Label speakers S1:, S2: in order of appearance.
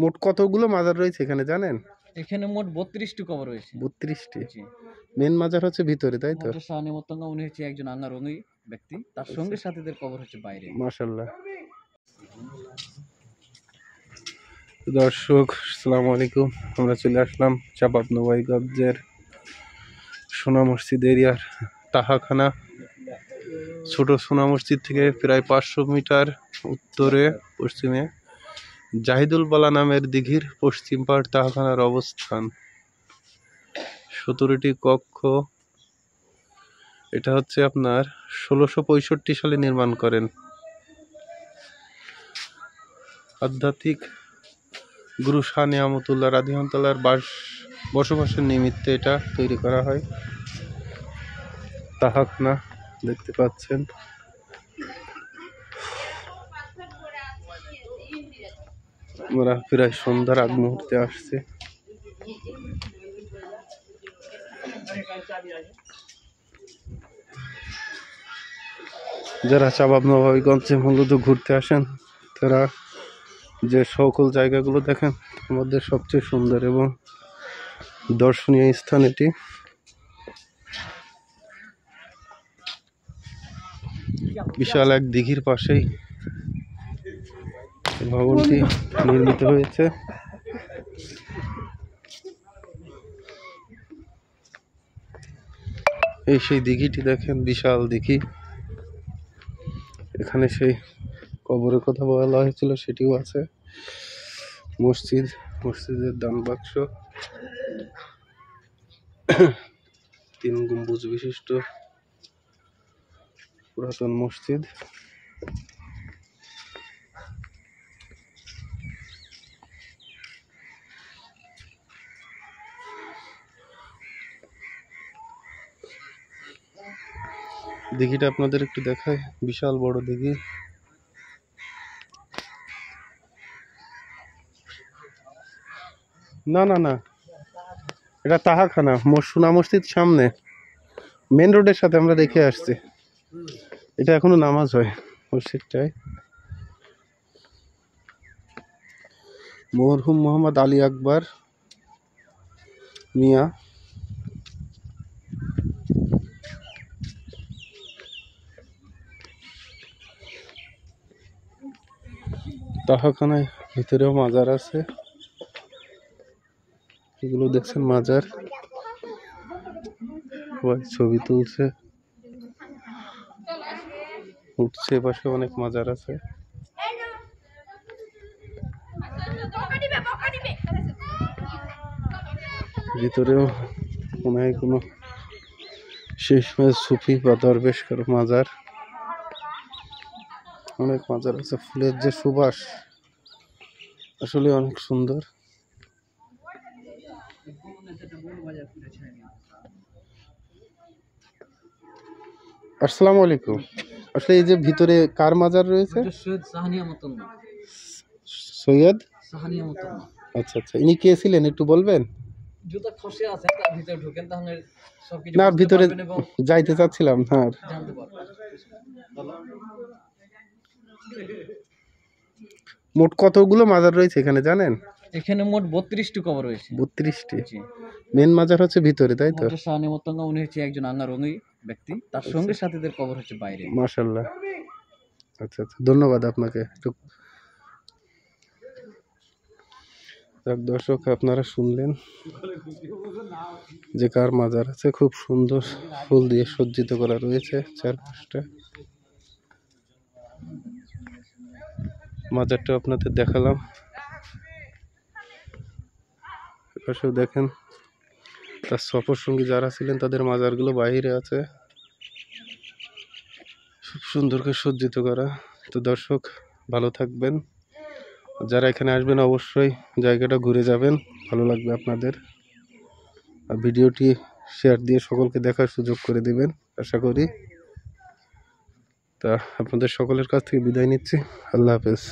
S1: মোট কতগুলো মাজার রয়েছে এখানে জানেন?
S2: এখানে মোট 32টি কবর রয়েছে।
S1: 32টি।
S2: জি।
S1: মেন মাজার হচ্ছে ভিতরে, তাই তো?
S2: হযরত শাহ নিয়ামতুল্লাহ উনি হচ্ছে একজন আল্লাহর ব্যক্তি। তার সঙ্গে সাথীদের কবর হচ্ছে বাইরে।
S1: মাশাআল্লাহ। দর্শক আসসালামু আলাইকুম। আমরা চলে আসলাম চাঁপাবনবাবগঞ্জের সোনা মসজিদ এরিয়ার তাহাখানা। ছোট সোনা মসজিদ থেকে প্রায় 500 মিটার উত্তরে পশ্চিমে জাহিদুল বালা নামের দিঘির পশ্চিম পাড় তাহাখানার অবস্থান। 17টি কক্ষ। এটা হচ্ছে আপনার 1665 সালে নির্মাণ করেন আধ্যাত্মিক গুরু শাহ নিয়ামতুল্লাহ রাদিয়াল্লাহু বসবাসের নিমিত্তে এটা তৈরি করা হয়। তাহাখানা দেখতে পাচ্ছেন। আমরা প্রায় সন্ধ্যার আগ মুহূর্তে আসছে। যারা চাঁপাবনবাবগঞ্জে মূলত ঘুরতে আসেন তারা যে সকল জায়গাগুলো দেখেন তার মধ্যে সবচেয়ে সুন্দর এবং দর্শনীয় স্থান এটি। বিশাল এক দিঘির পাশেই ভবনটি নির্মিত হয়েছে। এই সেই দিঘিটি দেখেন, বিশাল দিঘি। এখানে সেই কবরের কথা বলা হয়েছিল সেটিও আছে। মসজিদের দান বাক্স, 3 গম্বুজ বিশিষ্ট পুরাতন মসজিদ। দিঘিটা আপনাদের একটু দেখায়, বিশাল বড় দিঘি। না না না, এটা তাহাখানা সোনা মসজিদ সামনে মেন রোডের সাথে আমরা দেখে আসছি। এটা এখনো নামাজ হয় মসজিদটায়। মরহুম মোহাম্মদ আলী আকবর মিয়া তাহাখানায় ভিতরেও মাজার আছে। এগুলো দেখছেন মাজার, ছবি তুলছে, উঠছে। পাশে অনেক মাজার আছে। ভিতরেও মনে হয় কোনো শেষ সুফি বা দরবেশ কারো মাজার। অনেক মাজার আছে। ফুলের যে সুবাস আসলে অনেক সুন্দর। আসসালামু আলাইকুম। আসলে এই যে ভিতরে কার মাজার রয়েছে? সৈয়দ। আচ্ছা আচ্ছা, ইনি কে ছিলেন একটু বলবেন? না, ভিতরে যাইতে চাচ্ছিলাম না। মোট কতগুলো মাজার রয়েছে এখানে জানেন?
S2: এখানে মোট 32টি কবর রয়েছে।
S1: 32টি। মেন মাজার হচ্ছে ভিতরে, তাই তো?
S2: হযরত শাহ নিয়ামতুল্লাহ উনি হচ্ছে একজন আল্লাহর ব্যক্তি। তার সঙ্গে সাথীদের কবর হচ্ছে বাইরে।
S1: মাশাআল্লাহ। আচ্ছা আচ্ছা, ধন্যবাদ আপনাকে। দর্শক আপনারা শুনলেন যে কার মাজার আছে। খুব সুন্দর ফুল দিয়ে সজ্জিত করা রয়েছে চারপাশটা। মাজারটা আপনাদের দেখালাম। এপাশেও দেখেন তার সফর সঙ্গী যারা ছিলেন তাদের মাজারগুলো বাইরে আছে, খুব সুন্দর করে সজ্জিত করা। তো দর্শক ভালো থাকবেন। যারা এখানে আসবেন অবশ্যই জায়গাটা ঘুরে যাবেন, ভালো লাগবে আপনাদের। আর ভিডিওটি শেয়ার দিয়ে সকলকে দেখার সুযোগ করে দিবেন আশা করি। তা আপনাদের সকলের কাছ থেকে বিদায় নিচ্ছি। আল্লাহ হাফেজ।